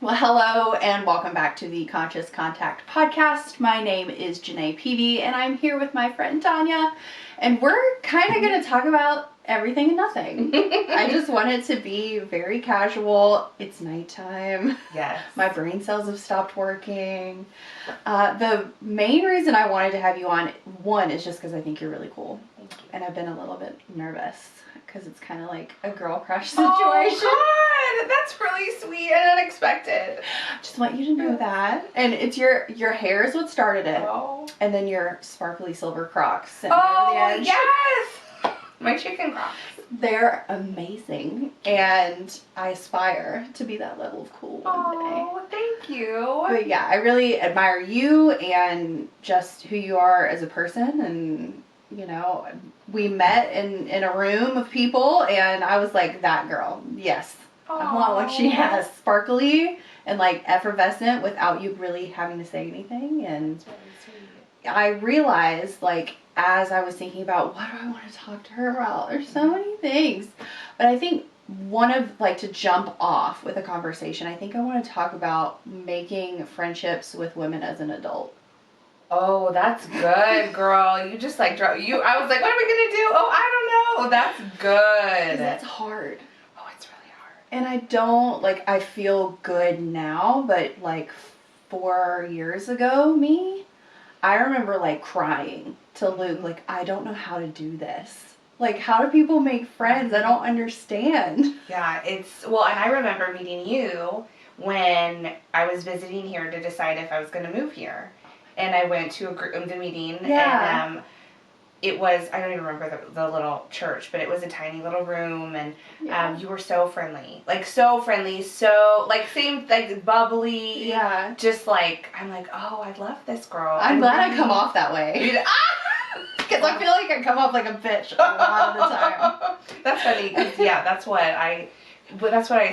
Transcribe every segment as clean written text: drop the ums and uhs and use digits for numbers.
Well, hello and welcome back to the Conscious Contact podcast. My name is Genay Peavey and I'm here with my friend Tanya, and we're kind of going to talk about everything and nothing. I just want it to be very casual. It's nighttime. Yes. My brain cells have stopped working. The main reason I wanted to have you on, one, is just because I think you're really cool. Thank you. And I've been a little bit nervous because it's kind of like a girl crush situation. Oh, God, that's really sweet and unexpected. Just want you to know that. And it's your hair is what started it. Oh, And then your sparkly silver Crocs sitting over the edge. Yes! My chicken Crocs. They're amazing. And I aspire to be that level of cool one day. Oh, thank you. But yeah, I really admire you and just who you are as a person. And, you know, we met in a room of people and I was like, that girl, yes. I want what she has, sparkly and like effervescent without you really having to say anything. And That's really sweet. I realized, like, as I was thinking about what do I want to talk to her about, there's so many things. But I think one of, like, to jump off with a conversation, I think I want to talk about making friendships with women as an adult. Oh, that's good, girl. You just like I was like, what are we gonna do? Oh, I don't know. That's good. 'Cause that's hard. Oh, it's really hard. And I don't, like, I feel good now, but, like, 4 years ago, I remember, like, crying to Luke, like, I don't know how to do this. Like, how do people make friends? I don't understand. Yeah, well, and I remember meeting you when I was visiting here to decide if I was going to move here. And I went to the meeting, Yeah. and it was, I don't even remember the little church, but it was a tiny little room, and you were so friendly. Like, so friendly, so, like, same, like, bubbly. Yeah. Just, like, I'm like, oh, I love this girl. I'm glad I come off that way. Because I feel like I come off like a bitch a lot of the time. That's funny, 'cause, yeah, that's what I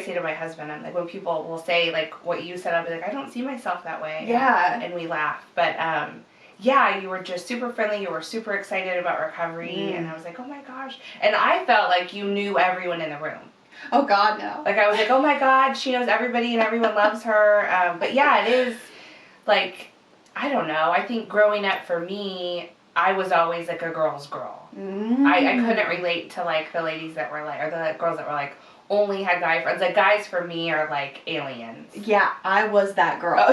say to my husband. I'm like, when people will say, like, what you said, I'll be like, I don't see myself that way. Yeah. And we laugh. But, yeah, you were just super friendly. You were super excited about recovery. And I was like, oh my gosh. And I felt like you knew everyone in the room. Oh, God, no. Like, I was like, oh my God, she knows everybody and everyone loves her. But yeah, it is, like, I don't know. I think growing up for me, I was always, like, a girl's girl. I couldn't relate to, like, the ladies that were, like, or the girls that were, like, only had guy friends. Like, guys for me are, like, aliens. Yeah, I was that girl.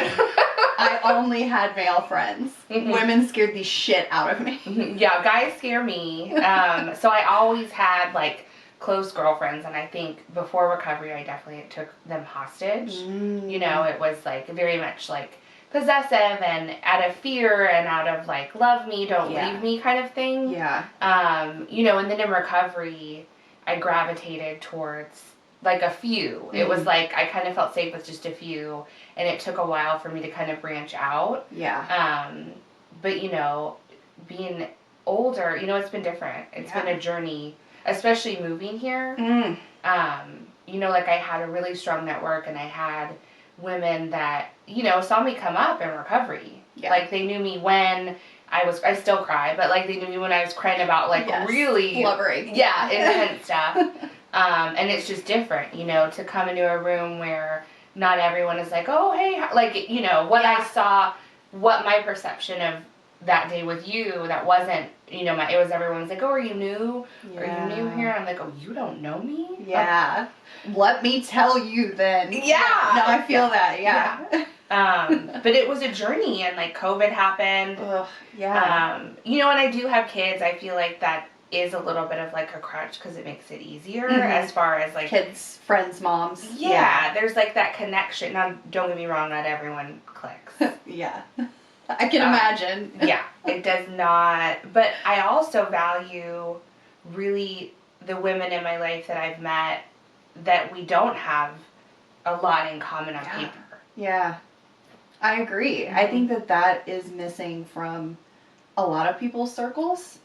I only had male friends. Women scared the shit out of me. Yeah, guys scare me. So I always had, like, close girlfriends, and I think before recovery, I definitely took them hostage. You know, it was, like, very much, like, possessive and out of fear and out of, like, love me, don't leave me kind of thing. Yeah. You know, and then in recovery, I gravitated towards, like, a few. It was like I kind of felt safe with just a few, and it took a while for me to kind of branch out. Yeah. But, you know, being older, you know, it's been different. It's been a journey, especially moving here. You know, like, I had a really strong network, and I had women that, you know, saw me come up in recovery. Yeah. Like, they knew me when I still cry, but, like, they knew me when I was crying about, like, really blubbering. Yeah, intense stuff. And it's just different, you know, to come into a room where not everyone is like, oh, hey, like, you know, what I saw, what my perception of that day with you, that wasn't, you know, it was everyone's like, oh, are you new? Are you new here? I'm like, oh, you don't know me? Yeah. Let me tell you then. Yeah. No, I feel that, yeah. But it was a journey, and, like, COVID happened. Ugh, yeah. You know, and I do have kids. I feel like that is a little bit of, like, a crutch because it makes it easier as far as, like, kids, friends, moms. Yeah, there's, like, that connection. Now, don't get me wrong, not everyone clicks. Yeah. I can imagine. Yeah, it does not. But I also value really the women in my life that I've met that we don't have a lot in common on paper. Yeah. I agree. I think that is missing from a lot of people's circles.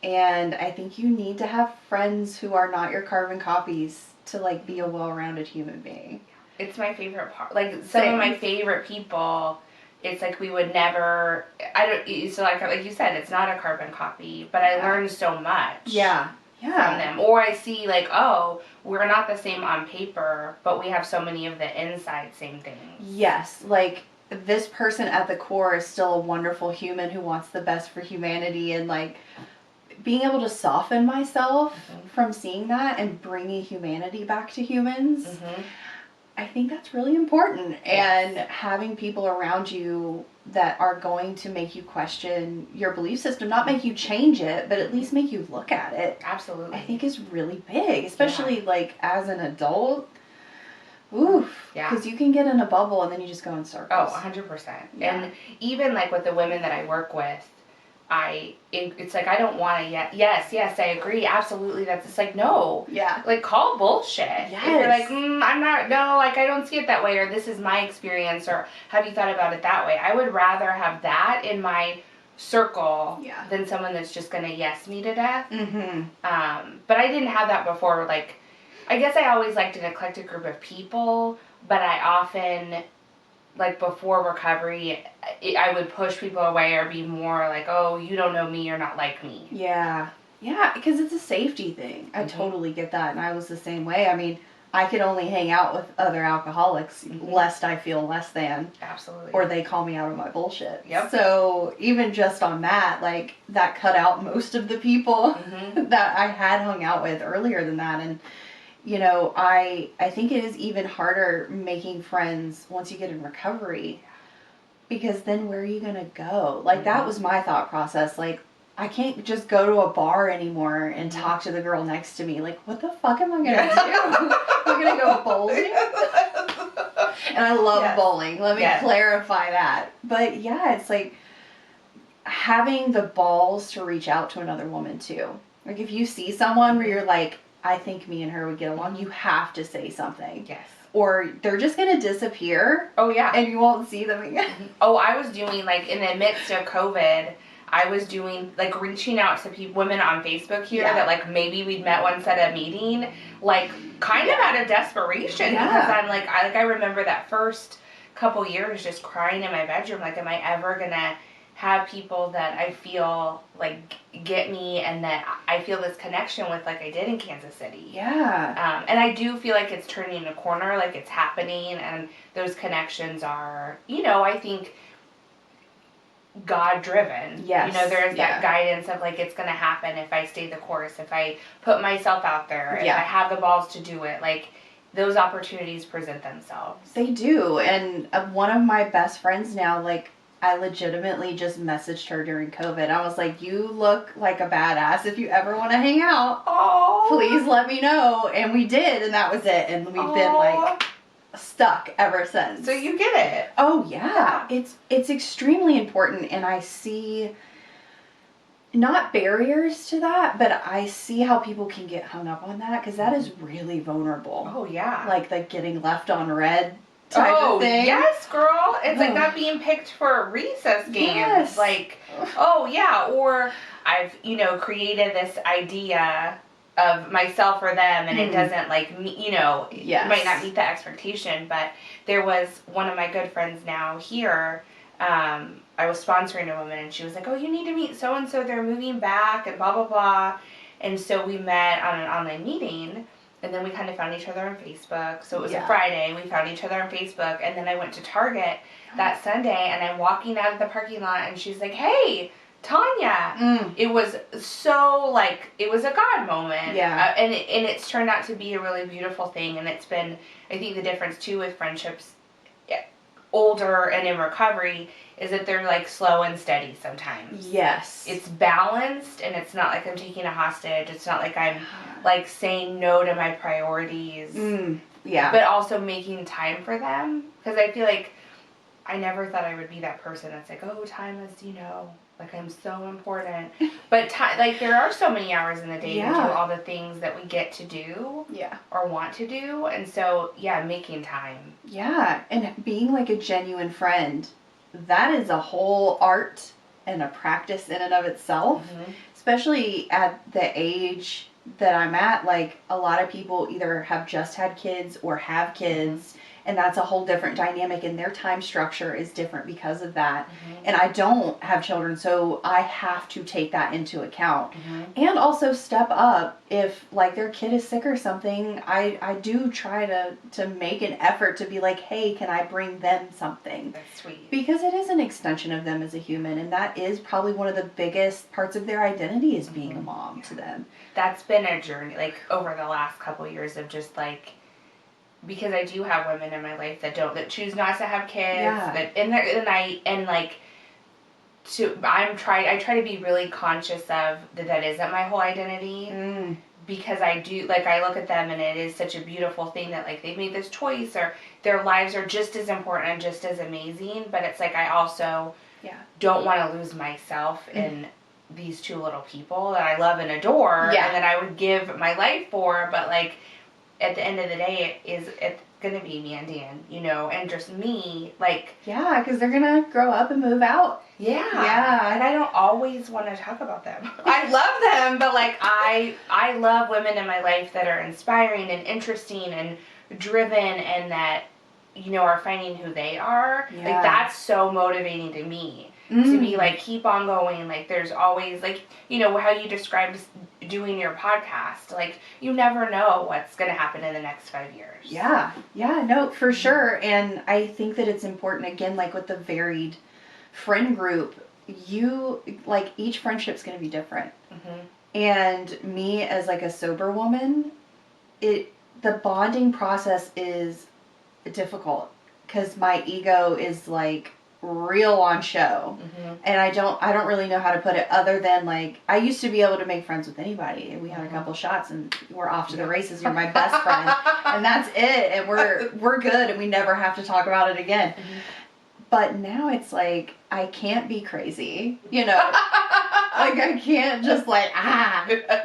And I think you need to have friends who are not your carbon copies to, like, be a well-rounded human being. It's my favorite part. Like, some of my favorite people, it's like we would never, so like you said, it's not a carbon copy, but I learned so much. Yeah. from them. Or I see like, oh, we're not the same on paper, but we have so many of the inside same things. Yes, like this person at the core is still a wonderful human who wants the best for humanity, and like being able to soften myself from seeing that and bringing humanity back to humans. I think that's really important. And having people around you that are going to make you question your belief system, not make you change it, but at least make you look at it. Absolutely. I think is really big, especially like as an adult. Oof. Yeah. Because you can get in a bubble and then you just go in circles. Oh, 100%. Yeah. And even like with the women that I work with, it's like, I don't want to yes, I agree, absolutely, that's, it's like, no. Yeah. Like, call bullshit. Yes. If you're like, I'm not, no, like, I don't see it that way, or this is my experience, or have you thought about it that way? I would rather have that in my circle than someone that's just going to yes me to death. But I didn't have that before. Like, I guess I always liked an eclectic group of people, but I often, like, before recovery, I would push people away or be more like, oh, you don't know me, you're not like me. Yeah. Yeah, because it's a safety thing. I totally get that, and I was the same way. I mean, I could only hang out with other alcoholics lest I feel less than. Absolutely. Or they call me out of my bullshit. Yep. So even just on that, like, that cut out most of the people that I had hung out with earlier than that. And you know, I think it is even harder making friends once you get in recovery, because then where are you going to go? Like, that was my thought process. Like, I can't just go to a bar anymore and talk to the girl next to me. Like, what the fuck am I going to do? I'm going to go bowling? And I love bowling. Let me clarify that. But yeah, it's like having the balls to reach out to another woman too. Like, if you see someone where you're like, I think me and her would get along, you have to say something. Yes. Or they're just going to disappear. Oh, yeah. And you won't see them again. Oh, I was doing, like, in the midst of COVID, I was doing, like, reaching out to women on Facebook here that, like, maybe we'd met once at a meeting, like, kind of out of desperation. Because I'm, like, I remember that first couple years just crying in my bedroom, like, am I ever going to have people that I feel like get me and that I feel this connection with, like I did in Kansas City. Yeah. And I do feel like it's turning a corner, like it's happening, and those connections are, you know, I think God driven. Yes. You know, there's that guidance of like, it's going to happen if I stay the course, if I put myself out there, if I have the balls to do it. Like, those opportunities present themselves. They do. And one of my best friends now, like, I legitimately just messaged her during COVID. I was like, you look like a badass. If you ever want to hang out, please let me know. And we did, and that was it. And we've been like stuck ever since. So you get it. Oh yeah. It's extremely important, and I see not barriers to that, but I see how people can get hung up on that, because that is really vulnerable. Oh yeah. Like the getting left on red type of thing. Yes, girl. It's like not being picked for recess games. Yes. Like, oh yeah, or I've, you know, created this idea of myself or them, and it doesn't, like, you know, it might not meet the expectation. But there was one of my good friends now here, I was sponsoring a woman, and she was like, oh, you need to meet so-and-so, they're moving back, and blah, blah, blah. And so we met on an online meeting, and then we kind of found each other on Facebook. So it was a Friday, we found each other on Facebook, and then I went to Target that Sunday, and I'm walking out of the parking lot, and she's like, hey, Tanya. It was so, like, it was a God moment. Yeah. And it's turned out to be a really beautiful thing, and it's been, I think the difference, too, with friendships older and in recovery is that they're, like, slow and steady sometimes. Yes. It's balanced, and it's not like I'm taking a hostage. It's not like I'm, like, saying no to my priorities. Yeah. But also making time for them. Because I feel like I never thought I would be that person that's like, oh, time is, you know, like, I'm so important. But, like, there are so many hours in the day to do all the things that we get to do. Yeah. Or want to do. And so, yeah, making time. Yeah. And being, like, a genuine friend, that is a whole art and a practice in and of itself. Especially at the age that I'm at, like, a lot of people either have just had kids or have kids, and that's a whole different dynamic, and their time structure is different because of that. And I don't have children, so I have to take that into account. And also step up if like their kid is sick or something. I do try to make an effort to be like, hey, can I bring them something? That's sweet. Because it is an extension of them as a human, and that is probably one of the biggest parts of their identity is being a mom to them. That's been a journey, like, over the last couple of years of just, like, because I do have women in my life that choose not to have kids, that I try to be really conscious of that isn't my whole identity, because I do, like, I look at them and it is such a beautiful thing that, like, they've made this choice, or their lives are just as important and just as amazing, but it's like I also don't want to lose myself in these two little people that I love and adore, and that I would give my life for, but, like, at the end of the day, it's gonna be me and Dan, you know, and just me, like... Yeah, because they're gonna grow up and move out. Yeah. And I don't always want to talk about them. I love them, but, like, I love women in my life that are inspiring and interesting and driven, and that, you know, are finding who they are. Like, that's so motivating to me. To be like, keep on going. Like, there's always, like, you know, how you described doing your podcast. Like, you never know what's going to happen in the next 5 years. Yeah, no, for sure. And I think that it's important, again, like with the varied friend group, like, each friendship's going to be different. And me as, like, a sober woman, the bonding process is difficult because my ego is, like, real on show, and I don't really know how to put it other than, like, I used to be able to make friends with anybody, and we had a couple shots and we're off to the races. You're my best friend, and that's it, and we're good, and we never have to talk about it again. But now it's like I can't be crazy, you know. Like, I can't just, like,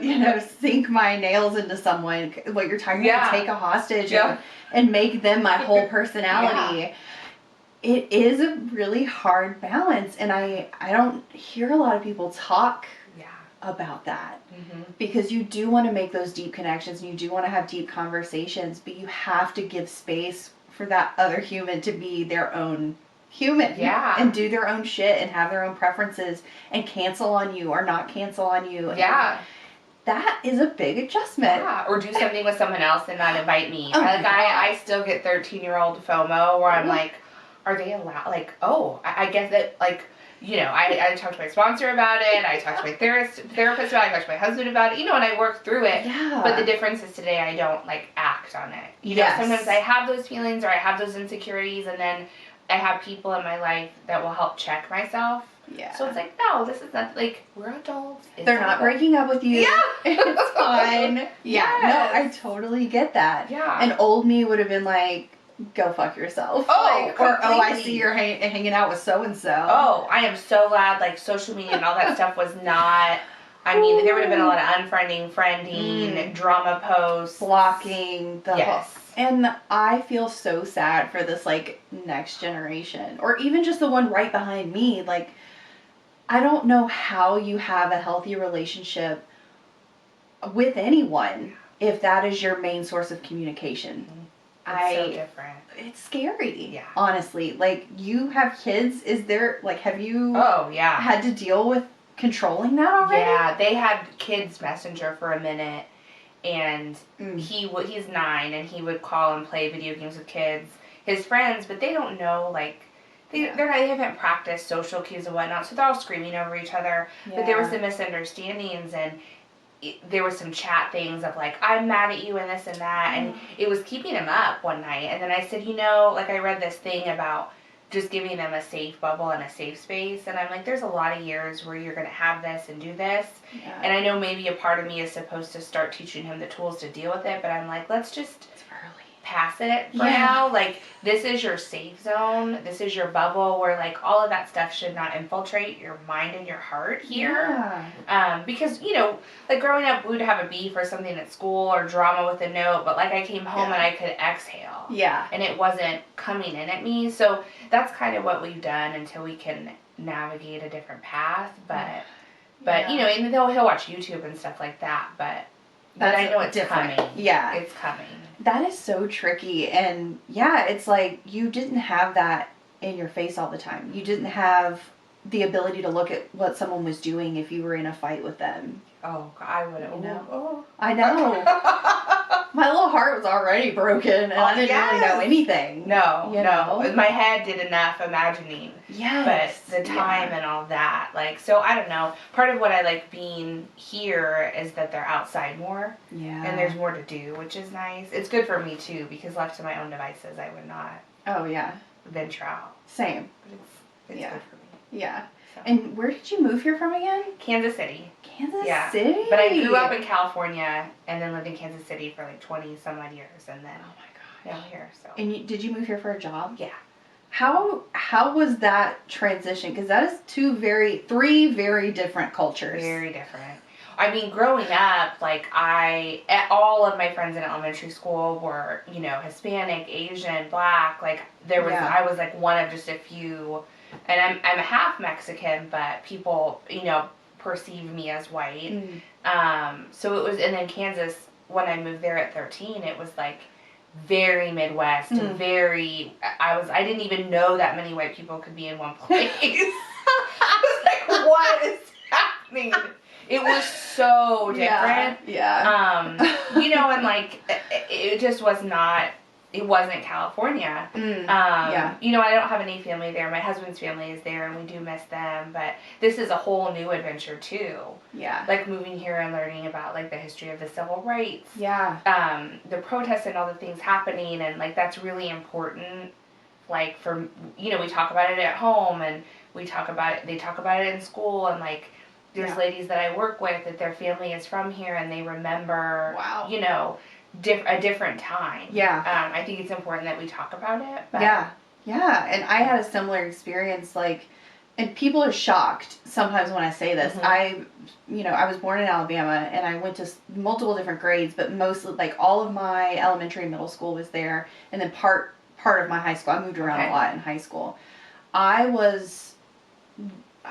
you know, sink my nails into someone. What you're talking about, take a hostage and make them my whole personality. It is a really hard balance, and I don't hear a lot of people talk about that, because you do want to make those deep connections, and you do want to have deep conversations, but you have to give space for that other human to be their own human, and do their own shit, and have their own preferences, and cancel on you or not cancel on you. That is a big adjustment. Or do something with someone else and not invite me. I still get 13-year-old FOMO where I'm like, are they allowed? Like, I guess that, like, you know, I talked to my sponsor about it, I talked to my therapist about it, I talked to my husband about it, you know, and I worked through it. But the difference is today I don't, like, act on it. You know, sometimes I have those feelings or I have those insecurities, and then I have people in my life that will help check myself. So it's like, no, this is not, like, we're adults. They're not breaking up with you. It's fine. No, I totally get that. And old me would have been like, go fuck yourself. I see you're hanging out with so-and-so. I am so glad, like, social media and all that stuff was not, I mean, there would have been a lot of unfriending, friending, drama posts. Blocking, and I feel so sad for this, like, next generation, or even just the one right behind me. Like, I don't know how you have a healthy relationship with anyone if that is your main source of communication. It's so different. It's scary. Honestly. Like, you have kids. Is there, like, have you had to deal with controlling that already? They had Kids Messenger for a minute, and he's 9, and he would call and play video games with kids, his friends, but they don't know, like, they haven't practiced social cues and whatnot, so they're all screaming over each other. But there were some misunderstandings, and there were some chat things of, like, I'm mad at you and this and that, and it was keeping him up one night. And then I said, you know, like, I read this thing about just giving them a safe bubble and a safe space, and I'm like, there's a lot of years where you're going to have this and do this, and I know maybe a part of me is supposed to start teaching him the tools to deal with it, but I'm like, let's just pass it for now. Like, this is your safe zone, this is your bubble where, like, all of that stuff should not infiltrate your mind and your heart here. Because, you know, like, growing up, we would have a beef or something at school or drama with a note, but, like, I came home and I could exhale, and it wasn't coming in at me. So that's kind of what we've done until we can navigate a different path. But you know, and he'll watch YouTube and stuff like that, but But I know it's different. coming. Yeah. It's coming. That is so tricky. And yeah, it's like you didn't have that in your face all the time. You didn't have the ability to look at what someone was doing if you were in a fight with them. Oh, I would have. You know? Oh. I know. My little heart was already broken, and I didn't really know anything. No, you know? My head did enough imagining. Yes. But the time and all that, like, so I don't know. Part of what I like being here is that they're outside more. Yeah. And there's more to do, which is nice. It's good for me, too, because left to my own devices, I would not Oh, yeah. venture out. Same. But it's good for me. Yeah. So. And where did you move here from again? Kansas City. Kansas City? But I grew up in California and then lived in Kansas City for like 20 some odd years and then now here. So. And did you move here for a job? Yeah. How was that transition? Because that is three very different cultures. Very different. I mean, growing up, like all of my friends in elementary school were, you know, Hispanic, Asian, Black. Like I was like one of just a few, and I'm a half Mexican, but people, you know, perceive me as white. So it was, and then Kansas, when I moved there at 13, it was like very Midwest, I didn't even know that many white people could be in one place. I was like, what is happening? It was so different. Yeah. You know, and like, it just it wasn't California. You know, I don't have any family there. My husband's family is there and we do miss them, but this is a whole new adventure too. Yeah. Like moving here and learning about like the history of the civil rights. Yeah. The protests and all the things happening, and like that's really important. Like for, you know, we talk about it at home and they talk about it in school, and like there's ladies that I work with that their family is from here and they remember, you know, a different time. Yeah. I think it's important that we talk about it. But. Yeah. Yeah. And I had a similar experience, like, and people are shocked sometimes when I say this. I was born in Alabama and I went to multiple different grades, but mostly, like, all of my elementary and middle school was there. And then part of my high school, I moved around a lot in high school. I was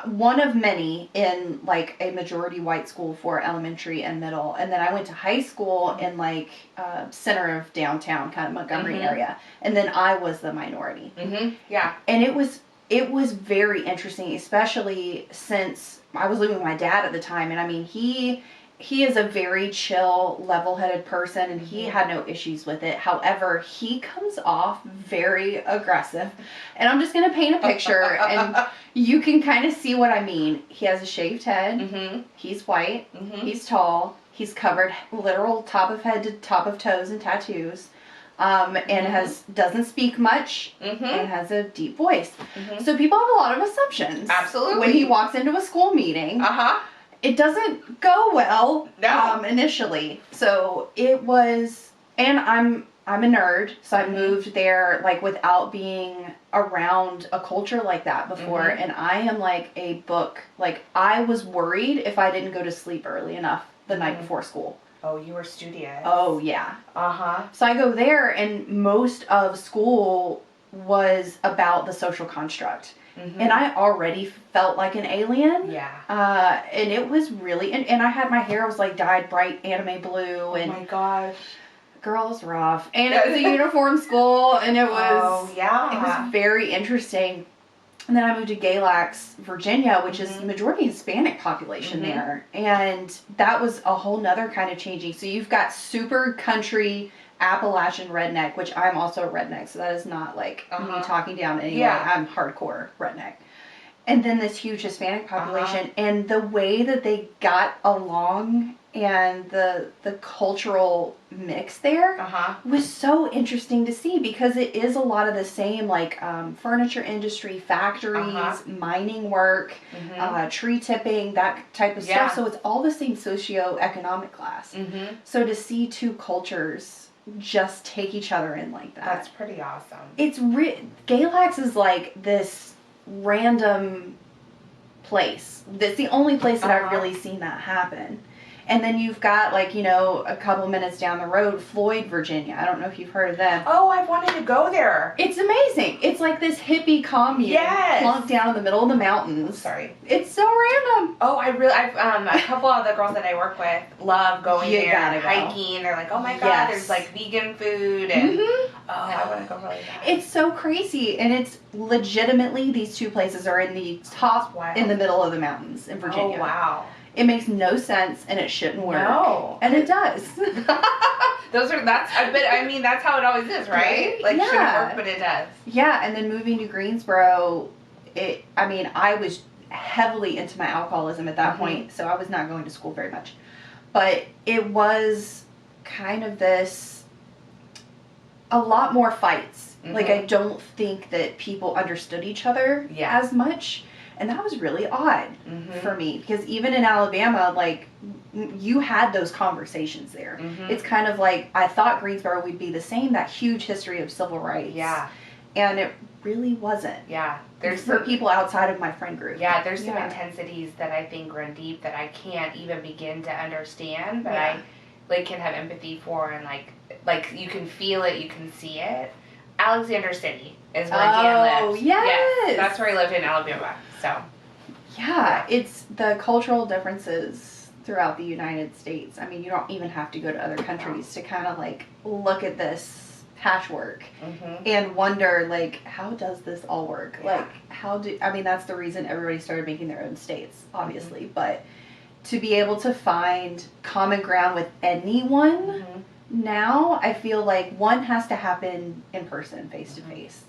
one of many in like a majority white school for elementary and middle, and then I went to high school in like center of downtown, kind of Montgomery area, and then I was the minority. Yeah. And it was very interesting, especially since I was living with my dad at the time, and I mean he is a very chill, level-headed person, and he had no issues with it. However, he comes off very aggressive. And I'm just going to paint a picture, and you can kind of see what I mean. He has a shaved head. He's white. He's tall. He's covered literal top of head to top of toes in tattoos. And doesn't speak much, and has a deep voice. So people have a lot of assumptions. Absolutely. When he walks into a school meeting. It doesn't go well initially. So it was, and I'm a nerd, so I moved there like without being around a culture like that before, and I am like a book. Like I was worried if I didn't go to sleep early enough the night before school. Oh, you were studious. Oh yeah. So I go there, and most of school was about the social construct. And I already felt like an alien. Yeah. And it was really, and I had my hair was like dyed bright anime blue. And oh my gosh. Girls rough. And it was a uniform school, and it was, it was very interesting. And then I moved to Galax, Virginia, which is majority Hispanic population there. And that was a whole nother kind of changing. So you've got super country Appalachian redneck, which I'm also a redneck, so that is not like me talking down anyway. I'm hardcore redneck. And then this huge Hispanic population, and the way that they got along and the cultural mix there was so interesting to see, because it is a lot of the same, like furniture industry, factories, mining work, tree tipping, that type of stuff. So it's all the same socioeconomic class. So to see two cultures just take each other in like that. That's pretty awesome. It's Galax is like this random place. That's the only place that I've really seen that happen. And then you've got, like, you know, a couple minutes down the road, Floyd, Virginia. I don't know if you've heard of them. Oh, I've wanted to go there. It's amazing. It's like this hippie commune plunked down in the middle of the mountains. Sorry. It's so random. Oh, I've a couple of the girls that I work with love going there and go. hiking. They're like, oh my God, there's like vegan food. And I want to go really bad. It's so crazy. And it's legitimately, these two places are in the top, in the middle of the mountains in Virginia. Oh, wow. It makes no sense, and it shouldn't work. No. And it does. That's how it always is, right? Like, it shouldn't work, but it does. Yeah, and then moving to Greensboro, I was heavily into my alcoholism at that point, so I was not going to school very much. But it was kind of a lot more fights. Like, I don't think that people understood each other as much. And that was really odd for me, because even in Alabama, like, you had those conversations there. It's kind of like, I thought Greensboro would be the same, that huge history of civil rights. Yeah. And it really wasn't. Yeah. There's for people outside of my friend group. Yeah, there's some intensities that I think run deep that I can't even begin to understand, but I, like, can have empathy for, and, like you can feel it, you can see it. Alexander City is where Dan lived. Yes. That's where he lived in Alabama. So. Yeah, it's the cultural differences throughout the United States. I mean, you don't even have to go to other countries to kind of, like, look at this patchwork and wonder, like, how does this all work? Like, that's the reason everybody started making their own states, obviously. But to be able to find common ground with anyone now, I feel like one has to happen in person, face to face.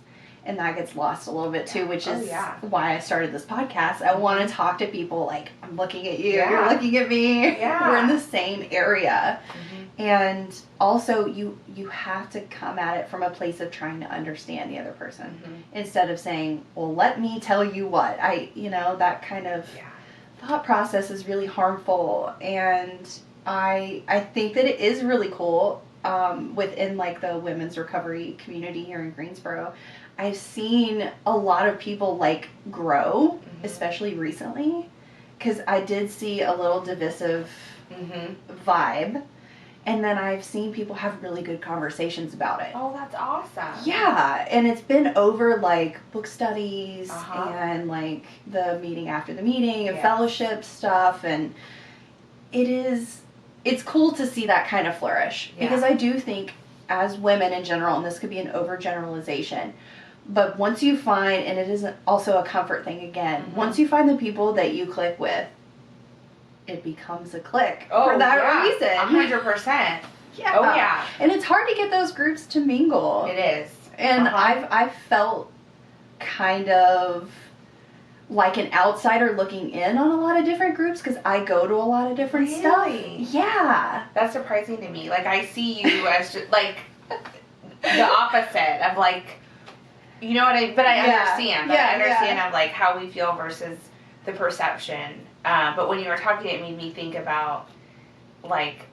And that gets lost a little bit too, which is why I started this podcast. I want to talk to people like, I'm looking at you, you're looking at me. We're in the same area. And also you have to come at it from a place of trying to understand the other person instead of saying, well, let me tell you what. That kind of thought process is really harmful. And I think that it is really cool within, like, the women's recovery community here in Greensboro. I've seen a lot of people, like, grow, especially recently, because I did see a little divisive vibe, and then I've seen people have really good conversations about it. Oh, that's awesome. Yeah, and it's been over, like, book studies and, like, the meeting after the meeting and fellowship stuff, and it's cool to see that kind of flourish, because I do think, as women in general, and this could be an overgeneralization, but once you find, and it is also a comfort thing again, once you find the people that you click with, it becomes a click for that reason. 100%. Yeah. Oh, yeah. And it's hard to get those groups to mingle. It is. And I've felt kind of like an outsider looking in on a lot of different groups, because I go to a lot of different stuff. Yeah. That's surprising to me. Like, I see you as just, like, the opposite of, like, you know what but I understand. I understand of, like, how we feel versus the perception. But when you were talking, it made me think about, like,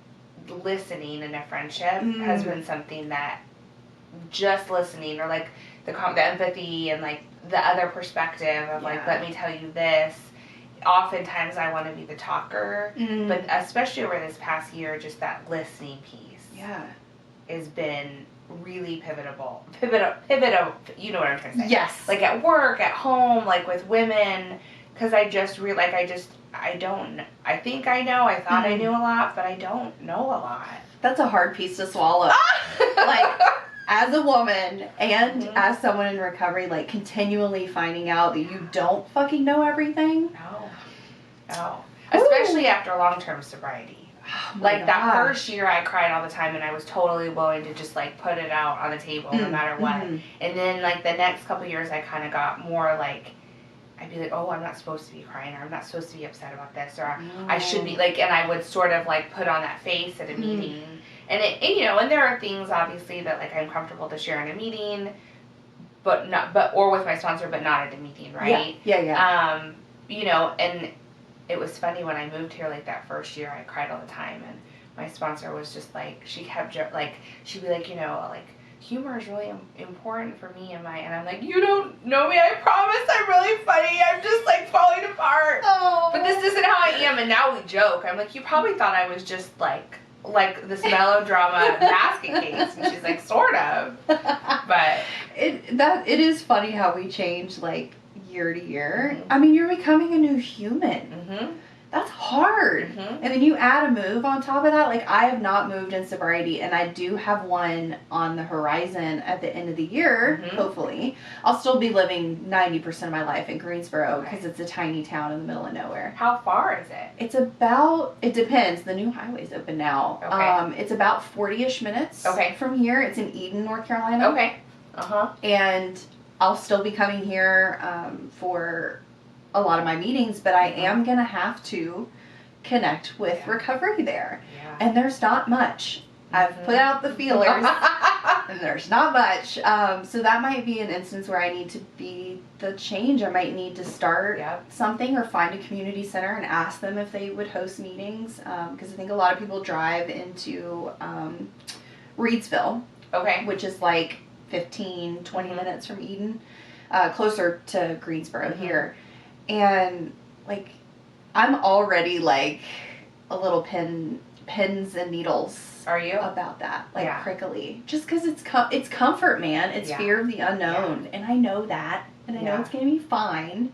listening in a friendship has been something that just listening, or, like, the empathy and, like, the other perspective of, like, let me tell you this. Oftentimes I want to be the talker, but especially over this past year, just that listening piece has been really pivotal, you know what I'm trying to say. Yes. Like, at work, at home, like, with women, because I just I think I know, I thought I knew a lot, but I don't know a lot. That's a hard piece to swallow. Like, as a woman and as someone in recovery, like, continually finding out that you don't fucking know everything. No. Especially after long-term sobriety. Oh, like, that first year I cried all the time, and I was totally willing to just, like, put it out on the table no matter what. And then, like, the next couple years I kind of got more, like, I'd be like, oh, I'm not supposed to be crying, or I'm not supposed to be upset about this, or I should be, like, and I would sort of, like, put on that face at a meeting. And and there are things, obviously, that, like, I'm comfortable to share in a meeting, or with my sponsor, but not at a meeting, right? Yeah. And it was funny when I moved here, like, that first year, I cried all the time, and my sponsor was just, like, she kept, like, she'd be like, like, humor is really important for me and I'm like, you don't know me, I promise I'm really funny, I'm just like falling apart. Oh. But this isn't how I am, and now we joke. I'm like, you probably thought I was just like this melodrama basket case, and she's like, sort of. But it is funny how we change like year to year. Mm-hmm. I mean, you're becoming a new human. Mm-hmm. That's hard. Mm-hmm. And then you add a move on top of that. Like, I have not moved in sobriety, and I do have one on the horizon at the end of the year, Mm-hmm. hopefully. I'll still be living 90% of my life in Greensboro because it's a tiny town in the middle of nowhere. How far is it? It's about, it depends. The new highway's open now. Okay. It's about 40-ish minutes from here. It's in Eden, North Carolina. Okay. Uh-huh. And I'll still be coming here for a lot of my meetings, but I am going to have to connect with recovery there. Yeah. And there's not much. I've put out the feelers, and there's not much. So that might be an instance where I need to be the change. I might need to start something or find a community center and ask them if they would host meetings. Because I think a lot of people drive into Reedsville, which is like 15, 20 minutes from Eden, closer to Greensboro here. And like, I'm already like a little pins and needles. Are you? About that, like prickly, just because it's comfort, man. It's fear of the unknown, and I know that, and I know it's gonna be fine,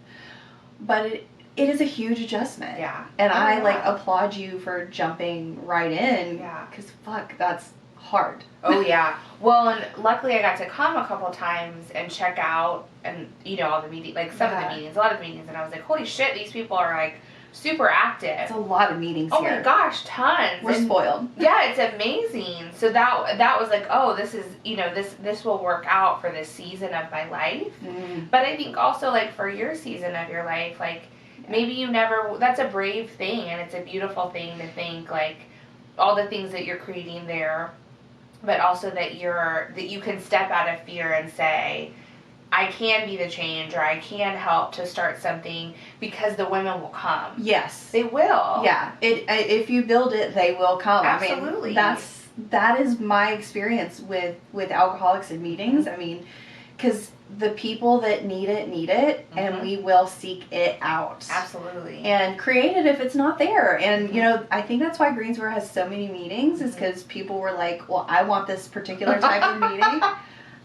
but it is a huge adjustment. And I like applaud you for jumping right in. Because fuck, that's hard. Oh yeah. Well, and luckily I got to come a couple times and check out, and all the meetings, like some of the meetings, a lot of the meetings, and I was like, holy shit, these people are like super active. It's a lot of meetings here. Oh my gosh, tons. We're spoiled. Yeah, it's amazing. So that was like, oh, this is, this will work out for this season of my life. But I think also like for your season of your life, like maybe you never, that's a brave thing, and it's a beautiful thing to think like all the things that you're creating there, but also that you can step out of fear and say, I can be the change, or I can help to start something, because the women will come. Yes. They will. Yeah. If you build it, they will come. Absolutely. I mean, that is my experience with alcoholics in meetings. I mean, because the people that need it, and we will seek it out. Absolutely. And create it if it's not there. And, I think that's why Greensboro has so many meetings, is because people were like, well, I want this particular type of meeting.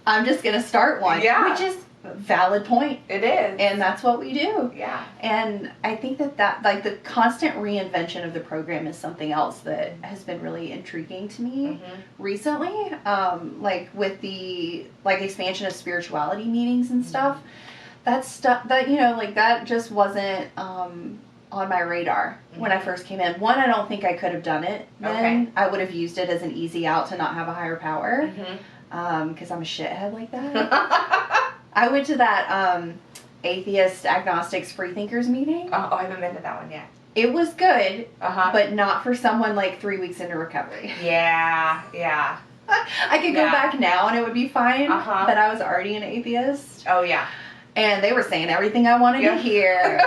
I'm just going to start one. Yeah. Which is a valid point. It is. And that's what we do. Yeah. And I think that like the constant reinvention of the program is something else that has been really intriguing to me recently. Like with the expansion of spirituality meetings and stuff. That stuff that, like that just wasn't on my radar when I first came in. One, I don't think I could have done it then. I would have used it as an easy out to not have a higher power. Because I'm a shithead like that. I went to that atheist, agnostics, freethinkers meeting. Oh, I haven't been to that one yet. It was good, but not for someone like 3 weeks into recovery. Yeah. I could go back now and it would be fine, but I was already an atheist. Oh, yeah. And they were saying everything I wanted to hear.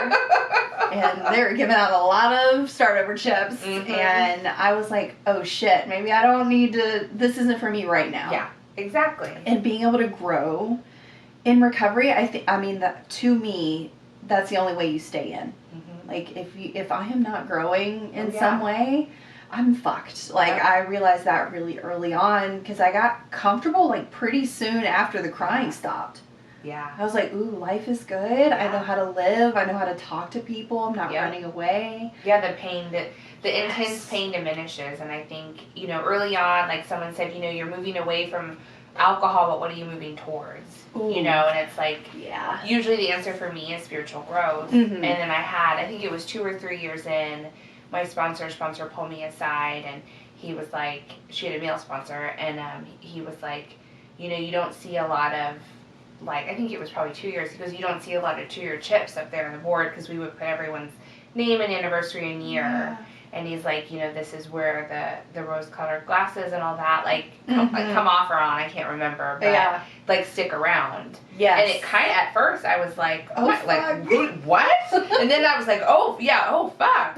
And they were giving out a lot of start over chips. And I was like, oh shit, maybe I don't need to, this isn't for me right now. Yeah, exactly. And being able to grow in recovery, that to me, that's the only way you stay in. Like if I am not growing in some way, I'm fucked. Like I realized that really early on, because I got comfortable like pretty soon after the crying stopped. Yeah. I was like, ooh, life is good. I know how to live. I know how to talk to people. I'm not running away. Yeah, the intense pain diminishes. And I think, early on, like someone said, you're moving away from alcohol, but what are you moving towards? Ooh. And it's like, usually the answer for me is spiritual growth. And then I think it was 2 or 3 years in, my sponsor pulled me aside, and he was like, she had a male sponsor, and he was like, you don't see a lot of, like, I think it was probably 2 years, because you don't see a lot of 2-year chips up there on the board, because we would put everyone's name and anniversary and year. And he's like, this is where the rose-colored glasses and all that, like, come off or on, I can't remember, but, like, stick around. Yes. And it kind of, at first, I was like, oh, what? fuck. Like, what? And then I was like, oh, yeah, oh, fuck.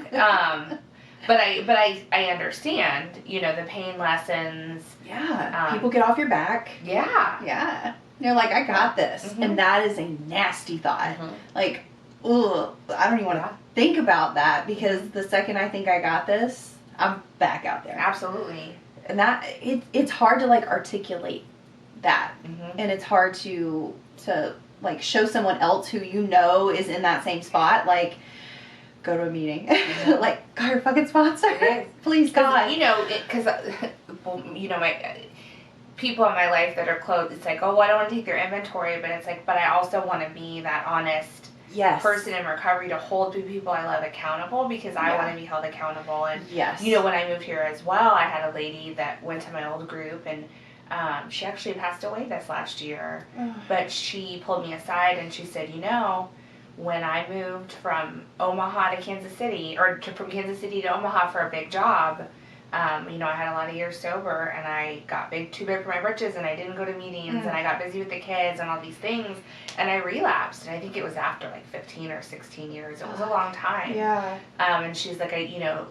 But I understand, you know, the pain lessons. Yeah. People get off your back. Yeah. Yeah. They're like, I got this. Mm-hmm. And that is a nasty thought. Mm-hmm. Like, ugh, I don't even want to think about that, because the second I think I got this, I'm back out there. Absolutely. And that, it's hard to, like, articulate that. Mm-hmm. And it's hard to like, show someone else who you know is in that same spot, like, go to a meeting. Mm-hmm. Like, got your fucking sponsor. Please, God. You know, because, you know, my people in my life that are close, it's like, oh, I don't want to take their inventory, but it's like, but I also want to be that honest person in recovery to hold the people I love accountable, because I want to be held accountable. And, you know, when I moved here as well, I had a lady that went to my old group, and she actually passed away this last year, but she pulled me aside and she said, you know, when I moved from Omaha to Kansas City, or from Kansas City to Omaha for a big job, you know, I had a lot of years sober, and I got too big for my britches, and I didn't go to meetings, and I got busy with the kids and all these things, and I relapsed, and I think it was after like 15 or 16 years. It was a long time. Yeah. And she's like, you know,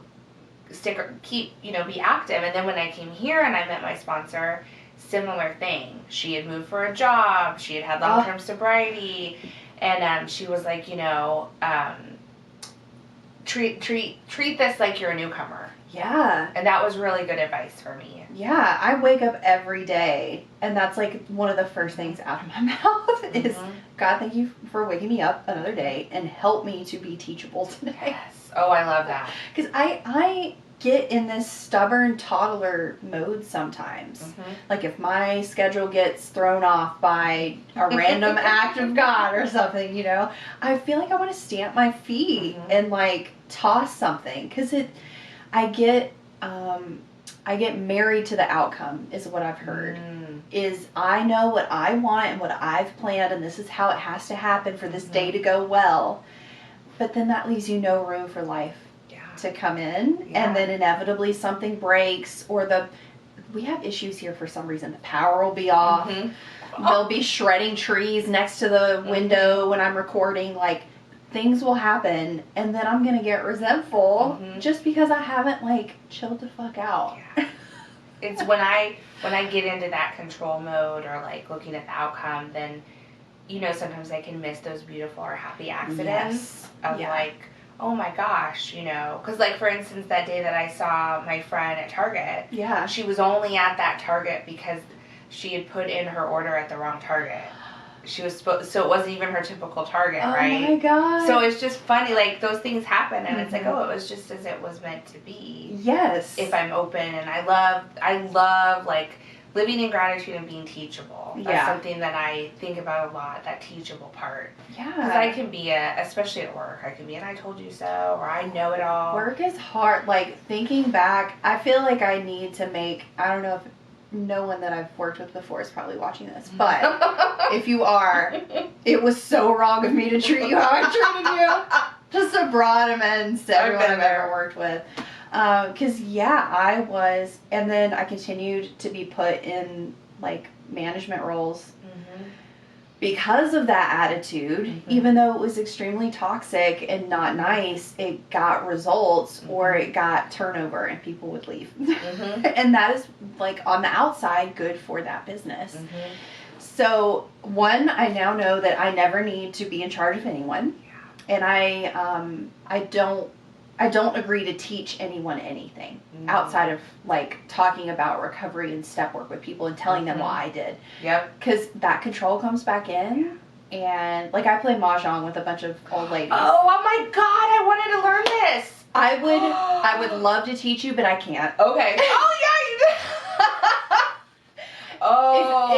be active. And then when I came here and I met my sponsor, similar thing. She had moved for a job. She had long-term sobriety, and she was like, you know, treat this like you're a newcomer. Yeah. And that was really good advice for me. Yeah, I wake up every day, and that's like one of the first things out of my mouth is, God, thank you for waking me up another day and help me to be teachable today. Yes. Oh, I love that. Because I get in this stubborn toddler mode sometimes. Like, if my schedule gets thrown off by a random act of God or something, you know, I feel like I want to stamp my feet and, like, toss something. Because I get married to the outcome, is what I've heard. Is I know what I want and what I've planned, and this is how it has to happen for this day to go well. But then that leaves you no room for life to come in, and then inevitably something breaks, or we have issues here for some reason. The power will be off. They'll be shredding trees next to the window when I'm recording. Like, things will happen, and then I'm gonna get resentful just because I haven't, like, chilled the fuck out. It's when I get into that control mode, or like looking at the outcome, then, you know, sometimes I can miss those beautiful or happy accidents of like, oh my gosh, you know, because, like, for instance, that day that I saw my friend at Target, she was only at that Target because she had put in her order at the wrong Target. She was so it wasn't even her typical Target, right? Oh my God. So it's just funny, like, those things happen, and it's like, oh, it was just as it was meant to be. Yes. If I'm open, and I love like living in gratitude and being teachable. That's something that I think about a lot, that teachable part. Yeah. Because I can be especially at work, I can be an I told you so, or I know it all. Work is hard. Like, thinking back, I feel like I need to make, I don't know if no one that I've worked with before is probably watching this, but if you are, it was so wrong of me to treat you how I treated you. Just a broad amends to everyone I've ever worked with. Because, I was, and then I continued to be put in, like, management roles because of that attitude. Even though it was extremely toxic and not nice, it got results, or it got turnover, and people would leave. And that is, like, on the outside, good for that business. So, one, I now know that I never need to be in charge of anyone, and I don't agree to teach anyone anything outside of, like, talking about recovery and step work with people and telling them why I did. Yep. Because that control comes back in, and, like, I play Mahjong with a bunch of old ladies. Oh my God, I wanted to learn this. I would love to teach you, but I can't. Okay. Oh yeah, you did.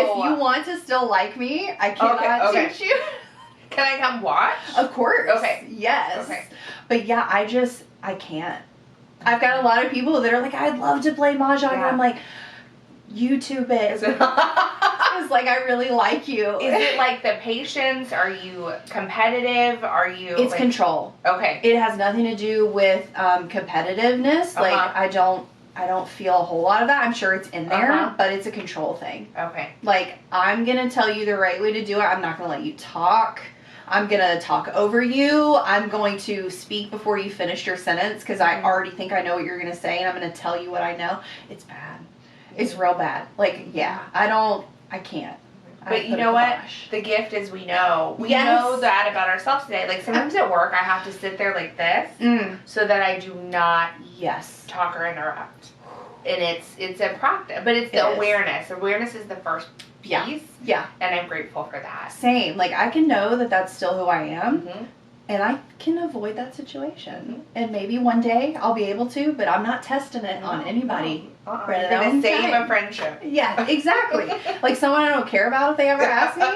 If you want to still like me, I cannot teach you. Can I come watch? Of course. Okay. Yes. Okay. But yeah, I can't. I've got a lot of people that are like, I'd love to play Mahjong. And I'm like, YouTube it. It's like, I really like you. Is it like the patience? Are you competitive? Are you... It's like, control. Okay. It has nothing to do with competitiveness. Like, I don't feel a whole lot of that. I'm sure it's in there, but it's a control thing. Okay. Like, I'm going to tell you the right way to do it. I'm not going to let you talk. I'm going to talk over you. I'm going to speak before you finish your sentence because I already think I know what you're going to say, and I'm going to tell you what I know. It's bad. It's real bad. Like, yeah, I can't. But you know what? The gift is we know. We know that about ourselves today. Like, sometimes at work, I have to sit there like this so that I do not talk or interrupt. And it's a practice. But it's the awareness. Awareness is the first piece. Yeah. And I'm grateful for that. Same. Like, I can know that that's still who I am. And I can avoid that situation. And maybe one day I'll be able to, but I'm not testing it on anybody. You're going to save a friendship. Yeah, exactly. Like someone I don't care about if they ever ask me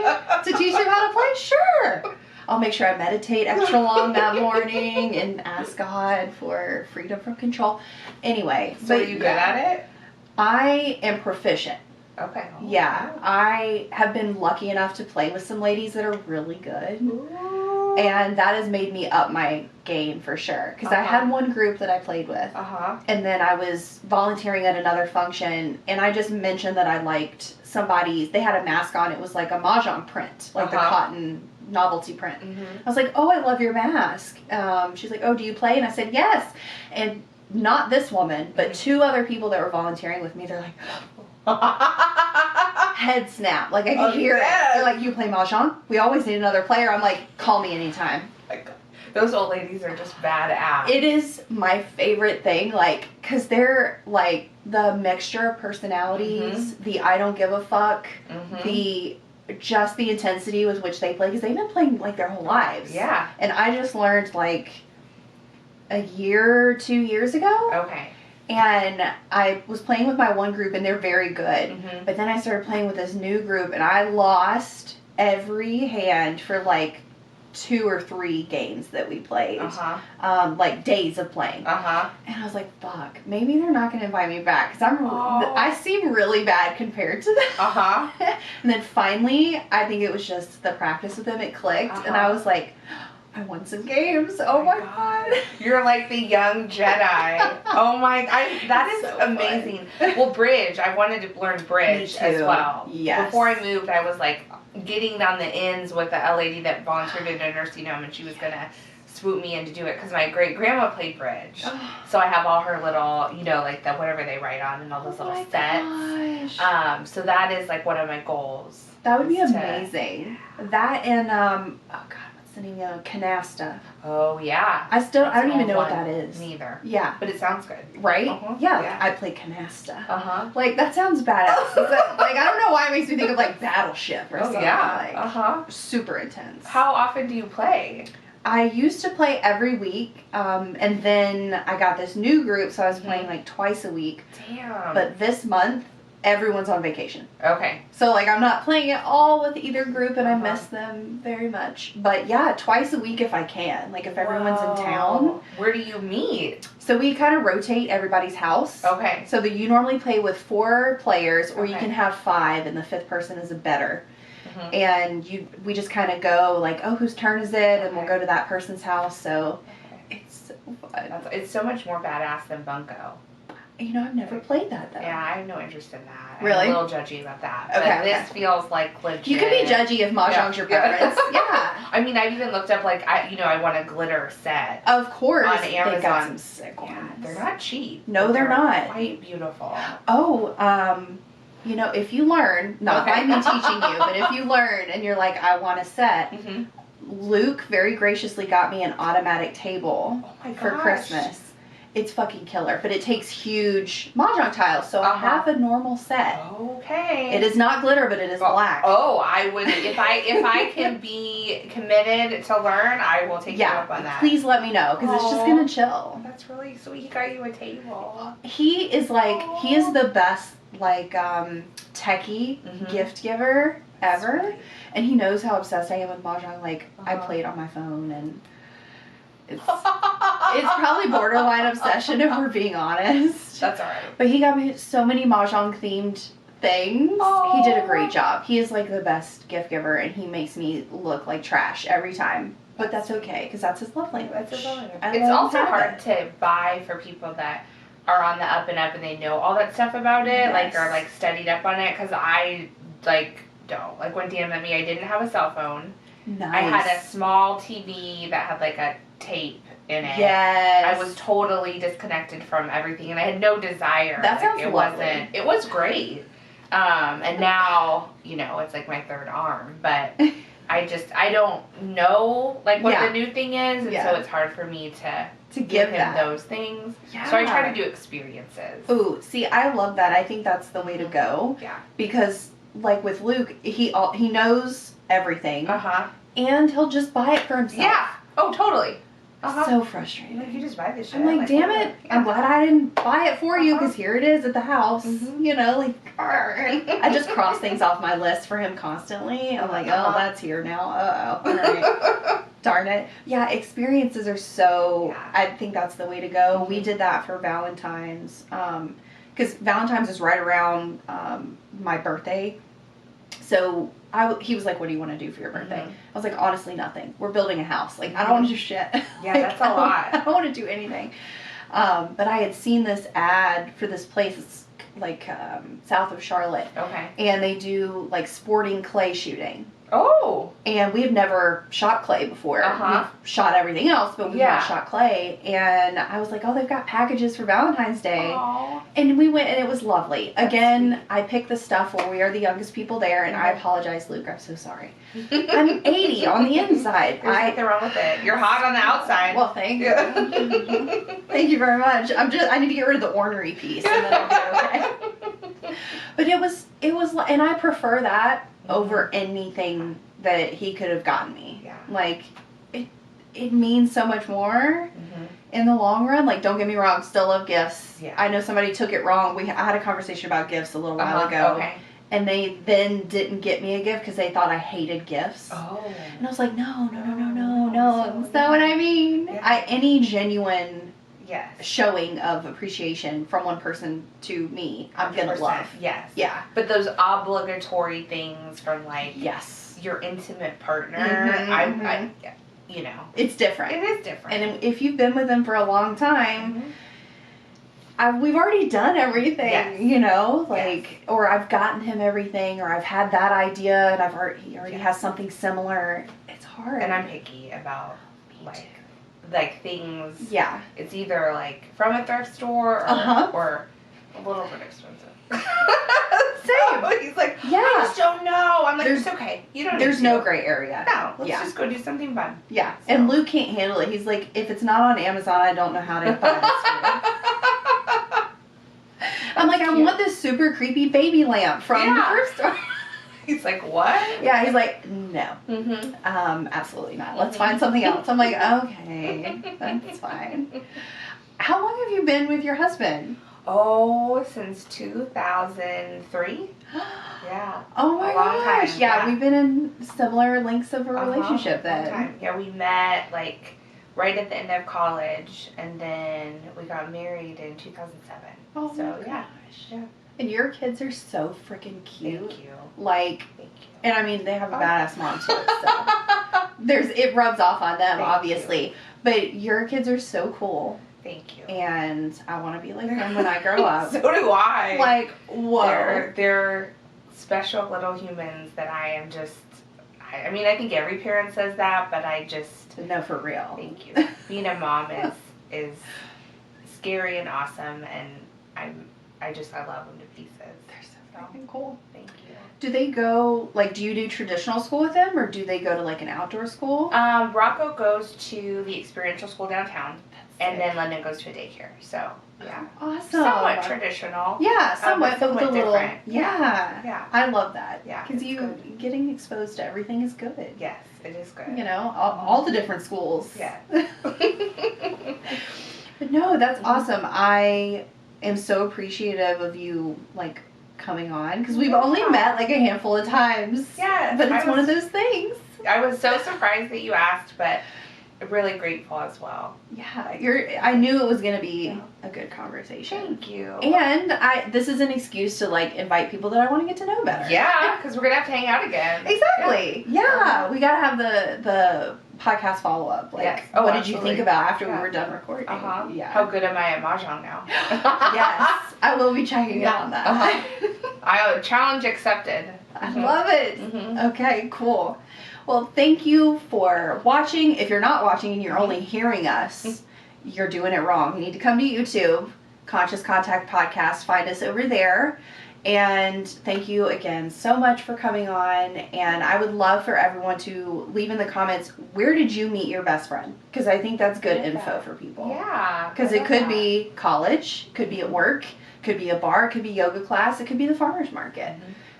to teach them how to play, sure. I'll make sure I meditate extra long that morning and ask God for freedom from control. Anyway. So are you good at it? I am proficient. Okay. Yeah. I have been lucky enough to play with some ladies that are really good. Ooh. And that has made me up my game for sure. Because I had one group that I played with. And then I was volunteering at another function. And I just mentioned that I liked somebody's. They had a mask on. It was like a mahjong print. Like the cotton novelty print. I was like, oh, I love your mask. She's like, oh, do you play? And I said, yes. And not this woman, but two other people that were volunteering with me. They're like... head snap. Like I could hear it. They're like, you play mahjong? We always need another player. I'm like, call me anytime. Those old ladies are just badass. It is my favorite thing, like, because they're like the mixture of personalities, the I don't give a fuck, the intensity with which they play, because they've been playing like their whole lives. Yeah. And I just learned like a year, 2 years ago. Okay. And I was playing with my one group, and they're very good. But then I started playing with this new group, and I lost every hand for like 2 or 3 games that we played. Like days of playing. And I was like, fuck, maybe they're not going to invite me back, because I seem really bad compared to them. And then finally, I think it was just the practice with them, it clicked, and I was like... I won some games. Oh my god. You're like the young Jedi. Oh my, that is so amazing. Well, bridge. I wanted to learn bridge as well. Yes. Before I moved, I was like getting on the ends with a lady that volunteered in a nursing home, and she was going to swoop me in to do it because my great grandma played bridge. So I have all her little, you know, like the whatever they write on and all those little sets. Gosh. So that is like one of my goals. That would be amazing. That and oh god. Canasta. Oh yeah. I don't even know what that is. Neither. Yeah. But it sounds good. Right? Yeah. I play canasta. Like that sounds badass. Like I don't know why it makes me think of like Battleship or something. Yeah. Like, super intense. How often do you play? I used to play every week, and then I got this new group, so I was playing like twice a week. Damn. But this month, everyone's on vacation. Okay. So, like, I'm not playing it all with either group, and I miss them very much. But, yeah, twice a week if I can. Like, if everyone's in town. Where do you meet? So, we kind of rotate everybody's house. Okay. So, you normally play with 4 players, or you can have 5, and the 5th person is a better. And we just kind of go, like, oh, whose turn is it? And we'll go to that person's house. So, it's so fun. It's so much more badass than Bunko. You know, I've never played that, though. Yeah, I have no interest in that. Really? I'm a little judgy about that. But this feels like legit. You can be judgy if Mahjong's your preference. Yeah. I mean, I've even looked up, like, I want a glitter set. Of course. On Amazon. They got some sick ones. Yeah, they're not cheap. No, they're not. Quite beautiful. Oh, you know, if you learn, not by me teaching you, but if you learn and you're like, I want a set, Luke very graciously got me an automatic table for Christmas. It's fucking killer, but it takes huge Mahjong tiles, so I have a normal set. Okay. It is not glitter, but it is black. Oh, I would, if I can be committed to learn, I will take you up on that. Please let me know, because it's just gonna chill. That's really sweet. He got you a table. He is the best, like, techie gift giver ever, and he knows how obsessed I am with Mahjong. Like, I play it on my phone, and it's probably borderline obsession if we're being honest. That's alright. But he got me so many Mahjong themed things. He did a great job. He is like the best gift giver, and he makes me look like trash every time. But that's okay, because that's his love language. That's his love language. It's also hard to buy for people that are on the up and up and they know all that stuff about it, like, are like studied up on it, because I like don't. Like when Dan met me, I didn't have a cell phone. Nice. I had a small TV that had like a tape in it. Yes. I was totally disconnected from everything, and I had no desire. That sounds it lovely. It was great. And now, it's like my third arm, but I don't know like what the new thing is, and so it's hard for me to give him those things. Yeah. So I try to do experiences. Ooh, see, I love that. I think that's the way to go. Yeah. Because like with Luke, he knows everything. And he'll just buy it for himself. Yeah. Oh, totally. So frustrating. Like, you just buy this shit. I'm like, damn it. Yeah. I'm glad I didn't buy it for you because here it is at the house. I just cross things off my list for him constantly. I'm like, oh, that's here now. Uh-oh. All right. Darn it. Yeah, experiences are so, I think that's the way to go. We did that for Valentine's. Because Valentine's is right around my birthday. So he was like, what do you want to do for your birthday? I was like, honestly, nothing. We're building a house. Like, I don't want to do shit. Yeah, that's a lot. I don't want to do anything. But I had seen this ad for this place. It's like south of Charlotte. Okay. And they do like sporting clay shooting. Oh. And we've never shot clay before. We've shot everything else, but we've not shot clay. And I was like, oh, they've got packages for Valentine's Day. Aww. And we went, and it was lovely. Again, I picked the stuff where we are the youngest people there, and I apologize, Luke. I'm so sorry. I'm 80 on the inside. There's nothing wrong with it. You're hot on the outside. Well, thank you. Thank you very much. I need to get rid of the ornery piece, and then I'll be okay. But it was, and I prefer that over anything that he could have gotten me. Yeah. Like, it means so much more in the long run. Like, don't get me wrong, still love gifts. Yeah. I know somebody took it wrong. I had a conversation about gifts a little while ago. Okay. And they then didn't get me a gift because they thought I hated gifts. Oh. And I was like, no. That's not what I mean. Yeah. Any genuine showing of appreciation from one person to me, I'm going to love. Yes. Yeah. But those obligatory things from like your intimate partner, it's different. It is different. And if you've been with them for a long time, we've already done everything, or I've gotten him everything, or I've had that idea and he already has something similar. It's hard. And I'm picky about like things. Yeah. It's either like from a thrift store or a little bit expensive. Same. He's like, I just don't know. I'm like, it's okay. You don't. There's no gray area. No. Let's just go do something fun. Yeah. So. And Luke can't handle it. He's like, if it's not on Amazon, I don't know how to buy this. I'm like, I want this super creepy baby lamp from the thrift store. He's like, what? Yeah, he's like, no. Absolutely not. Let's find something else. I'm like, okay, that's fine. How long have you been with your husband? Oh, since 2003. Yeah. Oh my gosh. Yeah, we've been in similar lengths of a relationship then. Long time. Yeah, we met like right at the end of college, and then we got married in 2007. Oh so, my gosh. Yeah. And your kids are so freaking cute. Thank you. Like, thank you. And I mean, they have a badass mom too, so it rubs off on them, obviously. But your kids are so cool. Thank you. And I want to be like them when I grow up. So do I. Like, whoa. They're special little humans that I am just, I mean, I think every parent says that, but I just. No, for real. Thank you. Being a mom is scary and awesome, and I love them to pieces. They're so freaking cool. Thank you. Do they go, like, do you do traditional school with them, or do they go to, like, an outdoor school? Rocco goes to the experiential school downtown, and then London goes to a daycare, so, yeah. Awesome. Somewhat traditional. Yeah, somewhat, but with a little, different. Yeah. I love that. Yeah. Because getting exposed to everything is good. Yes, it is good. All the different schools. Yeah. But no, that's awesome. I am so appreciative of you, like, coming on, because we've only met like a handful of times. Yeah, but it's one of those things. I was so surprised that you asked, but really grateful as well. Yeah, I knew it was going to be a good conversation. Thank you. And this is an excuse to like invite people that I want to get to know better. Yeah, because we're gonna have to hang out again. Exactly. Yeah, we gotta have the podcast follow up. Like, what did you think about after we were done recording? Yeah. How good am I at mahjong now? Yes, I will be checking out on that. Challenge accepted. I love it. Okay, cool. Well, thank you for watching. If you're not watching and you're only hearing us, you're doing it wrong. You need to come to YouTube, Conscious Contact Podcast. Find us over there. And thank you again so much for coming on. And I would love for everyone to leave in the comments, where did you meet your best friend? Because I think that's good info for people. Yeah. Because it could be college, could be at work, could be a bar, could be yoga class, it could be the farmer's market.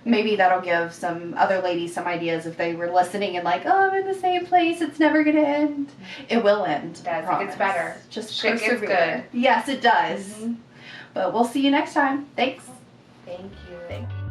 Maybe that'll give some other ladies some ideas if they were listening and like, oh, I'm in the same place, it's never going to end. It will end. It does. It gets better. Just shit gets persevere. good. Yes, it does. But we'll see you next time. Thanks. Thank you.